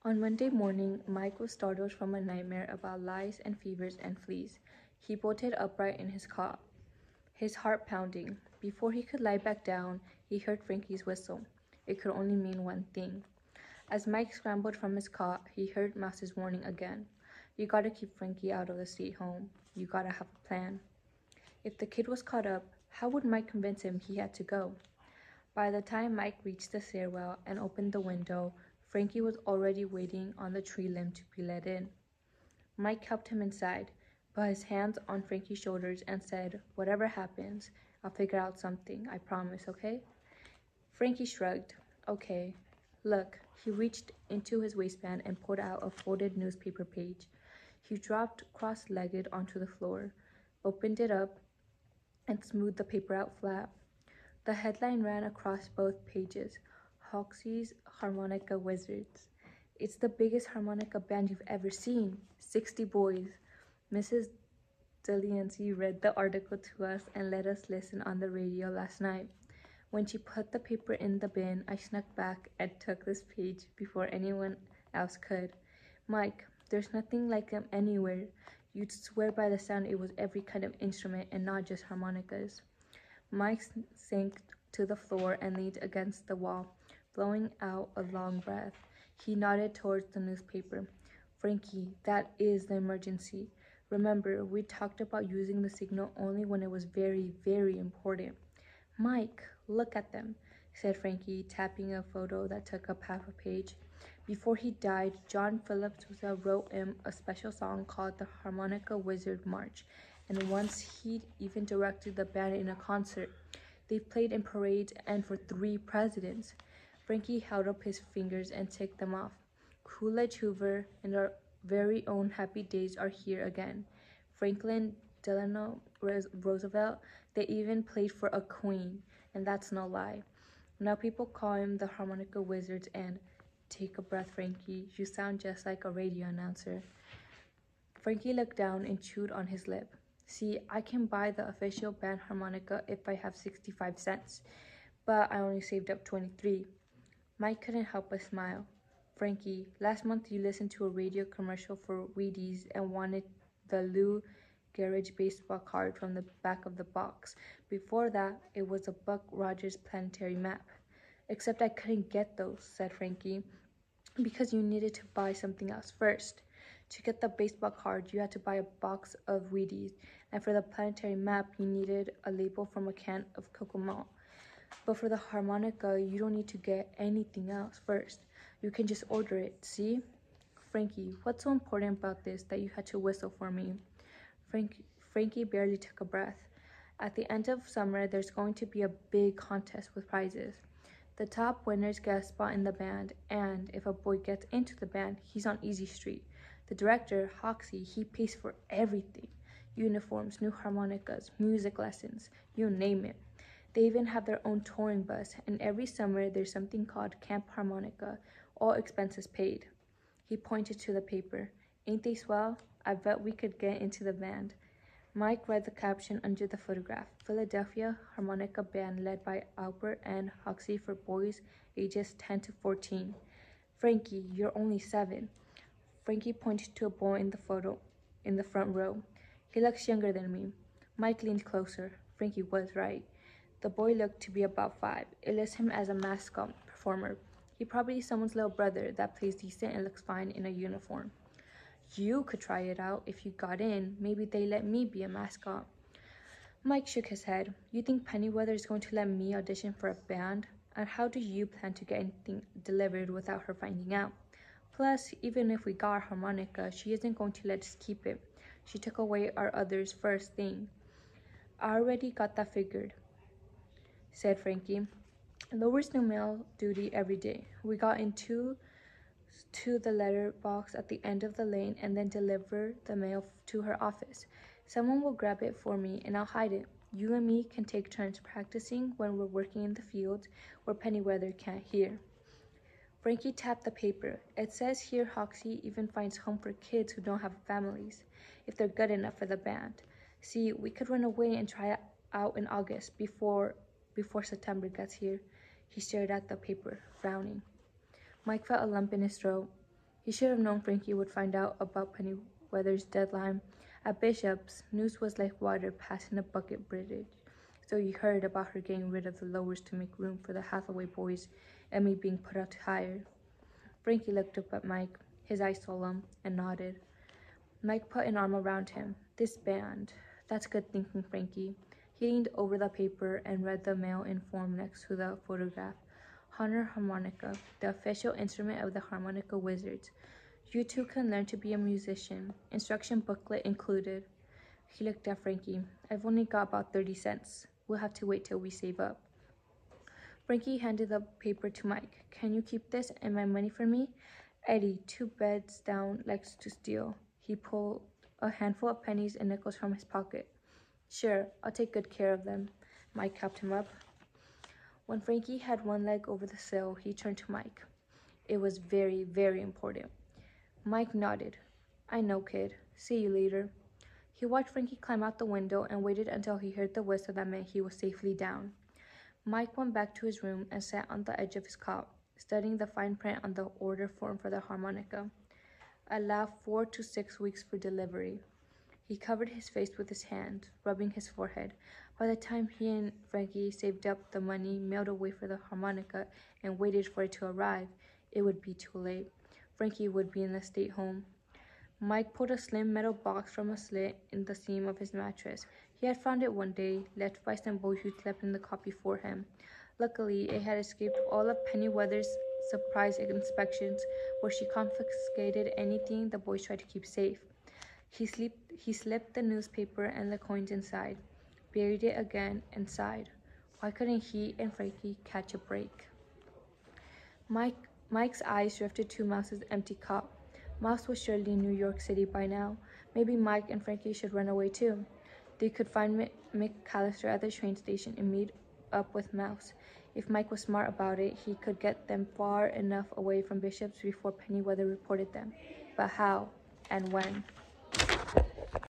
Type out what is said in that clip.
On Monday morning, Mike was startled from a nightmare about lice and fevers and fleas. He bolted upright in his cot, his heart pounding. Before he could lie back down, he heard Frankie's whistle. It could only mean one thing. As Mike scrambled from his cot, he heard Mouse's warning again. You gotta keep Frankie out of the state home. You gotta have a plan. If the kid was caught up, how would Mike convince him he had to go? By the time Mike reached the stairwell and opened the window, Frankie was already waiting on the tree limb to be let in. Mike helped him inside, put his hands on Frankie's shoulders and said, "Whatever happens, I'll figure out something, I promise, okay?" Frankie shrugged. "Okay." Look, he reached into his waistband and pulled out a folded newspaper page. He dropped cross-legged onto the floor, opened it up, and smoothed the paper out flat. The headline ran across both pages, Hoxie's Harmonica Wizards. It's the biggest harmonica band you've ever seen. 60 boys. Mrs. Deliancy read the article to us and let us listen on the radio last night. When she put the paper in the bin, I snuck back and took this page before anyone else could. Mike, there's nothing like them anywhere. You'd swear by the sound it was every kind of instrument and not just harmonicas. Mike sank to the floor and leaned against the wall, blowing out a long breath. He nodded towards the newspaper. Frankie, that is the emergency. Remember, we talked about using the signal only when it was very, very important. Mike, look at them, said Frankie, tapping a photo that took up half a page. Before he died, John Philip Sousa wrote him a special song called the Harmonica Wizard March, and once he'd even directed the band in a concert. They've played in parades and for 3 presidents. Frankie held up his fingers and ticked them off. Coolidge, Hoover, and our very own Happy Days are here again. Franklin Delano Roosevelt, they even played for a queen, and that's no lie. Now people call him the Harmonica Wizards and take a breath, Frankie. You sound just like a radio announcer. Frankie looked down and chewed on his lip. See, I can buy the official band harmonica if I have 65 cents, but I only saved up 23. Mike couldn't help but smile. Frankie, last month you listened to a radio commercial for Wheaties and wanted the Lou Gehrig baseball card from the back of the box. Before that, it was a Buck Rogers planetary map. Except I couldn't get those, said Frankie, because you needed to buy something else first. To get the baseball card, you had to buy a box of Wheaties, and for the planetary map, you needed a label from a can of Cocoa. But for the harmonica, you don't need to get anything else first. You can just order it, see? Frankie, what's so important about this that you had to whistle for me? Frankie barely took a breath. At the end of summer, there's going to be a big contest with prizes. The top winners get a spot in the band, and if a boy gets into the band, he's on Easy Street. The director, Hoxie, he pays for everything. Uniforms, new harmonicas, music lessons, you name it. They even have their own touring bus, and every summer there's something called Camp Harmonica, all expenses paid. He pointed to the paper. Ain't they swell? I bet we could get into the band. Mike read the caption under the photograph. Philadelphia Harmonica Band led by Albert and Hoxie for boys ages 10 to 14. Frankie, you're only 7. Frankie pointed to a boy in the photo in the front row. He looks younger than me. Mike leaned closer. Frankie was right. The boy looked to be about 5. It lists him as a mascot performer. He probably is someone's little brother that plays decent and looks fine in a uniform. You could try it out if you got in. Maybe they let me be a mascot. Mike shook his head. You think Pennyweather is going to let me audition for a band? And how do you plan to get anything delivered without her finding out? Plus, even if we got our harmonica, she isn't going to let us keep it. She took away our other's first thing. I already got that figured, said Frankie. Lower's new mail duty every day. We got into to the letter box at the end of the lane and then deliver the mail to her office. Someone will grab it for me and I'll hide it. You and me can take turns practicing when we're working in the fields where Pennyweather can't hear. Frankie tapped the paper. It says here Hoxie even finds home for kids who don't have families, if they're good enough for the band. See, we could run away and try it out in August before September gets here. He stared at the paper, frowning. Mike felt a lump in his throat. He should have known Frankie would find out about Pennyweather's deadline. At Bishop's, news was like water passing a bucket bridge. So he heard about her getting rid of the lowers to make room for the Hathaway boys and me being put out to hire. Frankie looked up at Mike, his eyes solemn, and nodded. Mike put an arm around him. This band. That's good thinking, Frankie. He leaned over the paper and read the mail-in form next to the photograph. Honor harmonica, the official instrument of the harmonica wizards. You too can learn to be a musician. Instruction booklet included. He looked at Frankie. I've only got about 30 cents. We'll have to wait till we save up. Frankie handed the paper to Mike. Can you keep this and my money for me? Eddie, 2 beds down, likes to steal. He pulled a handful of pennies and nickels from his pocket. Sure, I'll take good care of them. Mike helped him up. When Frankie had one leg over the sill, he turned to Mike. It was very, very important. Mike nodded. I know, kid. See you later. He watched Frankie climb out the window and waited until he heard the whistle that meant he was safely down. Mike went back to his room and sat on the edge of his cot, studying the fine print on the order form for the harmonica. Allow 4 to 6 weeks for delivery. He covered his face with his hand, rubbing his forehead. By the time he and Frankie saved up the money, mailed away for the harmonica, and waited for it to arrive, it would be too late. Frankie would be in the state home. Mike pulled a slim metal box from a slit in the seam of his mattress. He had found it one day, left by some boy who slept in the cot before him. Luckily, it had escaped all of Pennyweather's surprise inspections, where she confiscated anything the boys tried to keep safe. He slipped the newspaper and the coins inside, buried it again, and sighed. Why couldn't he and Frankie catch a break? Mike's eyes drifted to Mouse's empty cot. Mouse was surely in New York City by now. Maybe Mike and Frankie should run away too. They could find McAllister at the train station and meet up with Mouse. If Mike was smart about it, he could get them far enough away from Bishop's before Pennyweather reported them. But how and when?